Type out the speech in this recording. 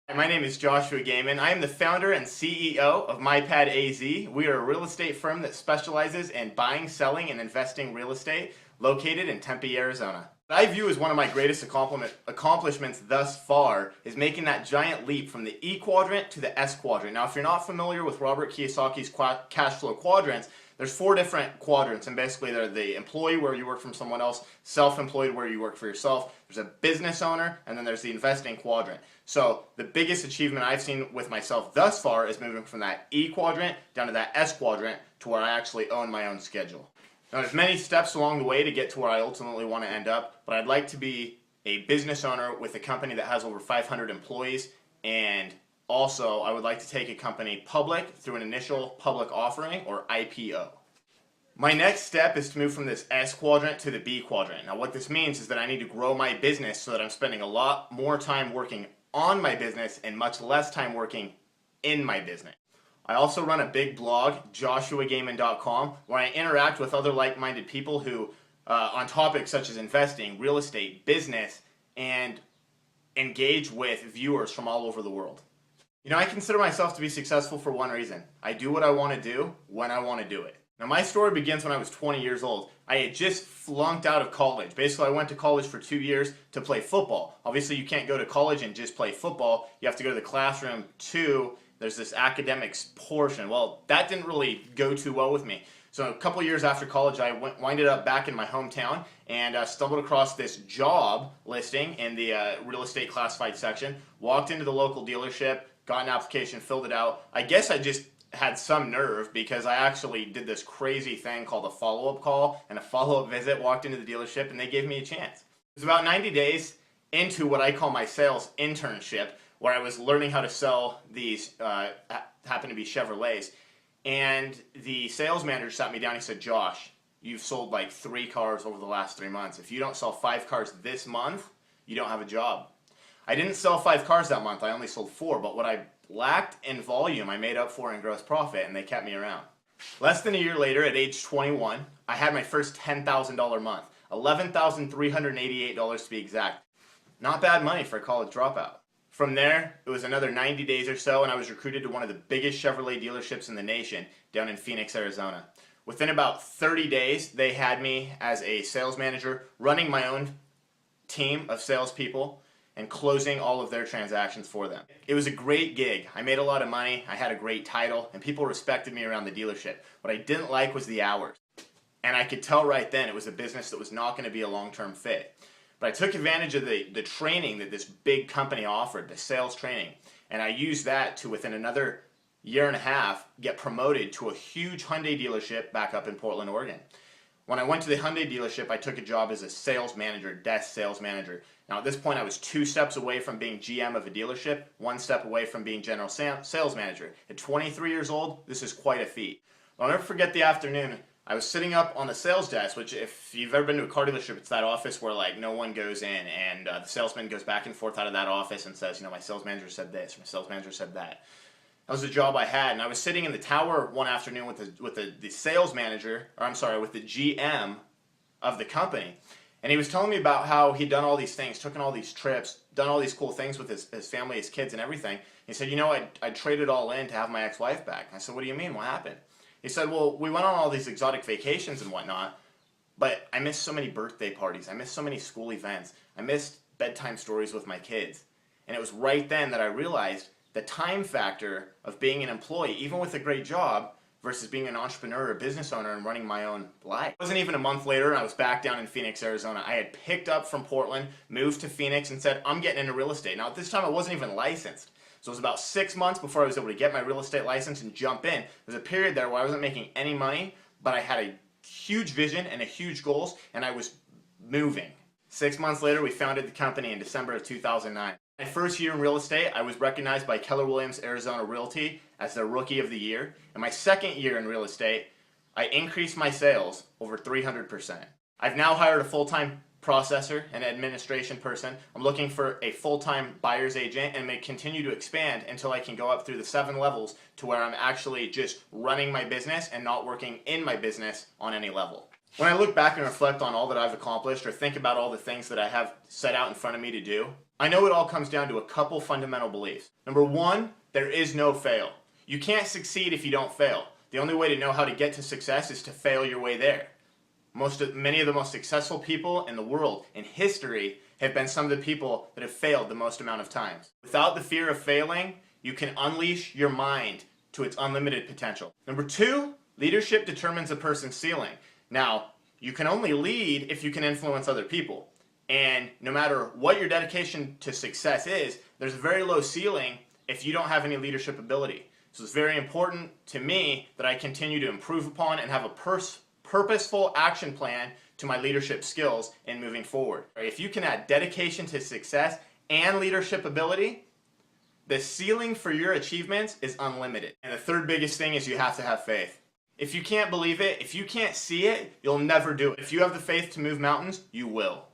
Hi, my name is Joshua Gamen. I am the founder and CEO of MyPad AZ. We are a real estate firm that specializes in buying, selling, and investing real estate located in Tempe, Arizona. What I view as one of my greatest accomplishments thus far is making that giant leap from the E quadrant to the S quadrant. Now, if you're not familiar with Robert Kiyosaki's cash flow quadrants, there's 4 different quadrants, and basically they're the employee, where you work from someone else, self-employed, where you work for yourself, there's a business owner, and then there's the investing quadrant. So the biggest achievement I've seen with myself thus far is moving from that E quadrant down to that S quadrant to where I actually own my own schedule. Now, there's many steps along the way to get to where I ultimately want to end up, but I'd like to be a business owner with a company that has over 500 employees, and also I would like to take a company public through an initial public offering, or IPO. My next step is to move from this S quadrant to the B quadrant. Now, what this means is that I need to grow my business so that I'm spending a lot more time working on my business and much less time working in my business. I also run a big blog, joshuagamen.com, where I interact with other like-minded people who, on topics such as investing, real estate, business, and engage with viewers from all over the world. You know, I consider myself to be successful for one reason. I do what I want to do when I want to do it. Now, my story begins when I was 20 years old. I had just flunked out of college. Basically, I went to college for 2 years to play football. Obviously, you can't go to college and just play football. You have to go to the classroom too. There's this academics portion. Well, that didn't really go too well with me. So a couple years after college, I winded up back in my hometown and stumbled across this job listing in the real estate classified section. Walked into the local dealership, got an application, filled it out. I guess I just had some nerve because I actually did this crazy thing called a follow-up call and a follow-up visit, walked into the dealership, and they gave me a chance. It was about 90 days into what I call my sales internship, where I was learning how to sell these, happen to be Chevrolets, and the sales manager sat me down. He said, "Josh, you've sold like 3 cars over the last 3 months. If you don't sell 5 cars this month, you don't have a job." I didn't sell 5 cars that month. I only sold 4, but what I lacked in volume, I made up for in gross profit, and they kept me around. Less than a year later, at age 21, I had my first $10,000 month, $11,388 to be exact. Not bad money for a college dropout. From there, it was another 90 days or so, and I was recruited to one of the biggest Chevrolet dealerships in the nation down in Phoenix, Arizona. Within about 30 days, they had me as a sales manager, running my own team of salespeople and closing all of their transactions for them. It was a great gig. I made a lot of money, I had a great title, and people respected me around the dealership. What I didn't like was the hours. And I could tell right then it was a business that was not going to be a long-term fit. But I took advantage of the training that this big company offered, the sales training, and I used that to, within another year and a half, get promoted to a huge Hyundai dealership back up in Portland, Oregon. When I went to the Hyundai dealership, I took a job as a sales manager, desk sales manager. Now, at this point, I was 2 steps away from being GM of a dealership, 1 step away from being general sales manager. At 23 years old, this is quite a feat. I'll never forget the afternoon. I was sitting up on the sales desk, which, if you've ever been to a car dealership, it's that office where like no one goes in, and the salesman goes back and forth out of that office and says, you know, my sales manager said this, my sales manager said that. That was the job I had, and I was sitting in the tower one afternoon with the sales manager, or I'm sorry, with the GM of the company, and he was telling me about how he'd done all these things, taken all these trips, done all these cool things with his family, his kids, and everything. He said, you know, I traded all in to have my ex-wife back. I said, what do you mean? What happened? He said, well, we went on all these exotic vacations and whatnot, but I missed so many birthday parties. I missed so many school events. I missed bedtime stories with my kids. And it was right then that I realized the time factor of being an employee, even with a great job, versus being an entrepreneur or a business owner and running my own life. It wasn't even a month later, and I was back down in Phoenix, Arizona. I had picked up from Portland, moved to Phoenix, and said, I'm getting into real estate. Now, at this time, I wasn't even licensed. So it was about 6 months before I was able to get my real estate license and jump in. There was a period there where I wasn't making any money, but I had a huge vision and a huge goals, and I was moving. 6 months later, we founded the company in December of 2009. My first year in real estate, I was recognized by Keller Williams Arizona Realty as their Rookie of the Year. In my second year in real estate, I increased my sales over 300%. I've now hired a full-time processor and administration person. I'm looking for a full-time buyer's agent, and may continue to expand until I can go up through the 7 levels to where I'm actually just running my business and not working in my business on any level. When I look back and reflect on all that I've accomplished or think about all the things that I have set out in front of me to do, I know it all comes down to a couple fundamental beliefs. Number one, there is no fail. You can't succeed if you don't fail. The only way to know how to get to success is to fail your way there. Many of the most successful people in the world, in history, have been some of the people that have failed the most amount of times. Without the fear of failing, you can unleash your mind to its unlimited potential. Number two, leadership determines a person's ceiling. Now, you can only lead if you can influence other people. And no matter what your dedication to success is, there's a very low ceiling if you don't have any leadership ability. So it's very important to me that I continue to improve upon and have a purposeful action plan to my leadership skills in moving forward. If you can add dedication to success and leadership ability, the ceiling for your achievements is unlimited. And the third biggest thing is you have to have faith. If you can't believe it, if you can't see it, you'll never do it. If you have the faith to move mountains, you will.